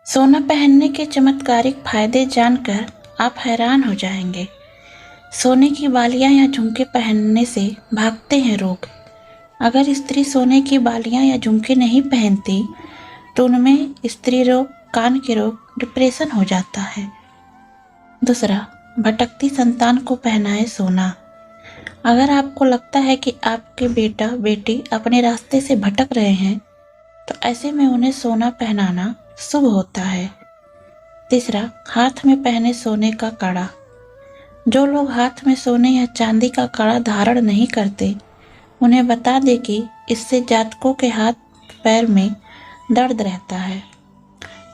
सोना पहनने के चमत्कारिक फायदे जानकर आप हैरान हो जाएंगे। सोने की बालियां या झुमके पहनने से भागते हैं रोग। अगर स्त्री सोने की बालियां या झुमके नहीं पहनती तो उनमें स्त्री रोग, कान के रोग, डिप्रेशन हो जाता है। दूसरा, भटकती संतान को पहनाए सोना। अगर आपको लगता है कि आपके बेटा बेटी अपने रास्ते से भटक रहे हैं तो ऐसे में उन्हें सोना पहनाना शुभ होता है। तीसरा, हाथ में पहने सोने का कड़ा। जो लोग हाथ में सोने या चांदी का कड़ा धारण नहीं करते उन्हें बता दें कि इससे जातकों के हाथ पैर में दर्द रहता है।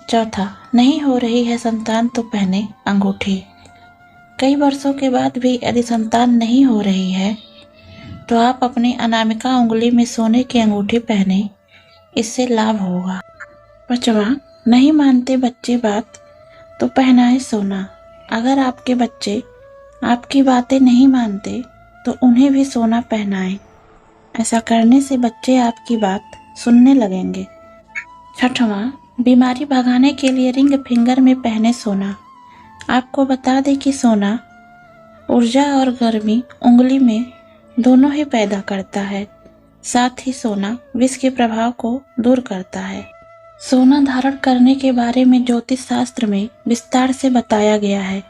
चौथा, नहीं हो रही है संतान तो पहने अंगूठी। कई वर्षों के बाद भी यदि संतान नहीं हो रही है तो आप अपनी अनामिका उंगली में सोने की अंगूठी पहने, इससे लाभ होगा। पांचवा, नहीं मानते बच्चे बात तो पहनाए सोना। अगर आपके बच्चे आपकी बातें नहीं मानते तो उन्हें भी सोना पहनाएं। ऐसा करने से बच्चे आपकी बात सुनने लगेंगे। छठवां, बीमारी भगाने के लिए रिंग फिंगर में पहने सोना। आपको बता दें कि सोना ऊर्जा और गर्मी उंगली में दोनों ही पैदा करता है। साथ ही सोना विष के प्रभाव को दूर करता है। सोना धारण करने के बारे में ज्योतिष शास्त्र में विस्तार से बताया गया है।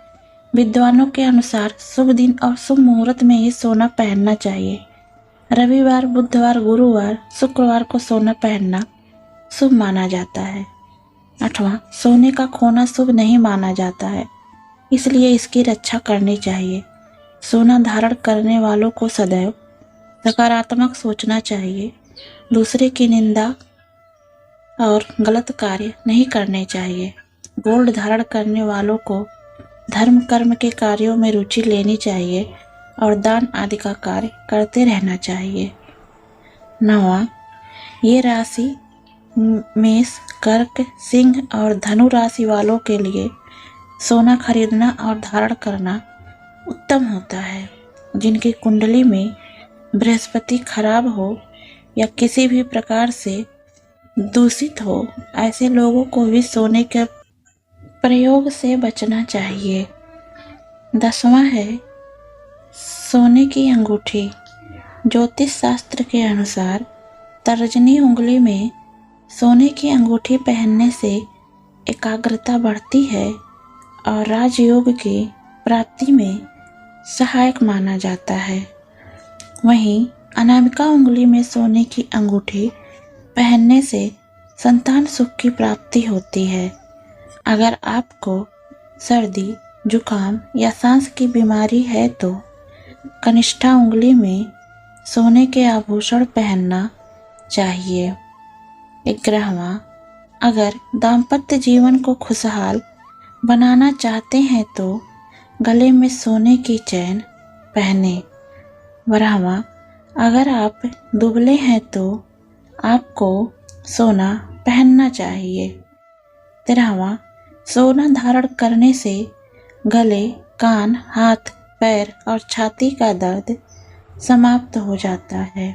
विद्वानों के अनुसार शुभ दिन और शुभ मुहूर्त में ही सोना पहनना चाहिए। रविवार, बुधवार, गुरुवार, शुक्रवार को सोना पहनना शुभ माना जाता है। आठवां, सोने का खोना शुभ नहीं माना जाता है, इसलिए इसकी रक्षा करनी चाहिए। सोना धारण करने वालों को सदैव सकारात्मक सोचना चाहिए। दूसरे की निंदा और गलत कार्य नहीं करने चाहिए। गोल्ड धारण करने वालों को धर्म कर्म के कार्यों में रुचि लेनी चाहिए और दान आदि का कार्य करते रहना चाहिए। नौवां, ये राशि मेष, कर्क, सिंह और धनु राशि वालों के लिए सोना खरीदना और धारण करना उत्तम होता है। जिनकी कुंडली में बृहस्पति खराब हो या किसी भी प्रकार से दूषित हो, ऐसे लोगों को भी सोने के प्रयोग से बचना चाहिए। 10वां है सोने की अंगूठी। ज्योतिष शास्त्र के अनुसार तर्जनी उंगली में सोने की अंगूठी पहनने से एकाग्रता बढ़ती है और राजयोग की प्राप्ति में सहायक माना जाता है। वहीं अनामिका उंगली में सोने की अंगूठी पहनने से संतान सुख की प्राप्ति होती है। अगर आपको सर्दी, जुकाम या सांस की बीमारी है तो कनिष्ठा उंगली में सोने के आभूषण पहनना चाहिए। 11वां, अगर दाम्पत्य जीवन को खुशहाल बनाना चाहते हैं तो गले में सोने की चैन पहने। 12वां, अगर आप दुबले हैं तो आपको सोना पहनना चाहिए। 13वां, सोना धारण करने से गले, कान, हाथ, पैर और छाती का दर्द समाप्त हो जाता है।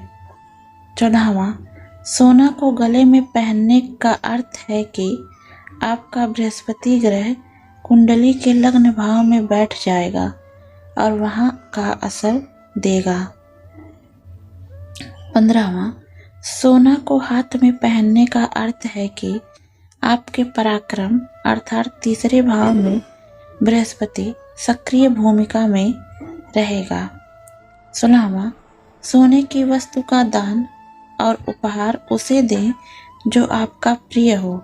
14वां, सोना को गले में पहनने का अर्थ है कि आपका बृहस्पति ग्रह कुंडली के लग्न भाव में बैठ जाएगा और वहां का असर देगा। 15वां, सोना को हाथ में पहनने का अर्थ है कि आपके पराक्रम अर्थात तीसरे भाव में बृहस्पति सक्रिय भूमिका में रहेगा। 16वां, सोने की वस्तु का दान और उपहार उसे दें जो आपका प्रिय हो।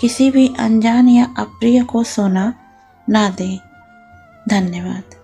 किसी भी अनजान या अप्रिय को सोना ना दें। धन्यवाद।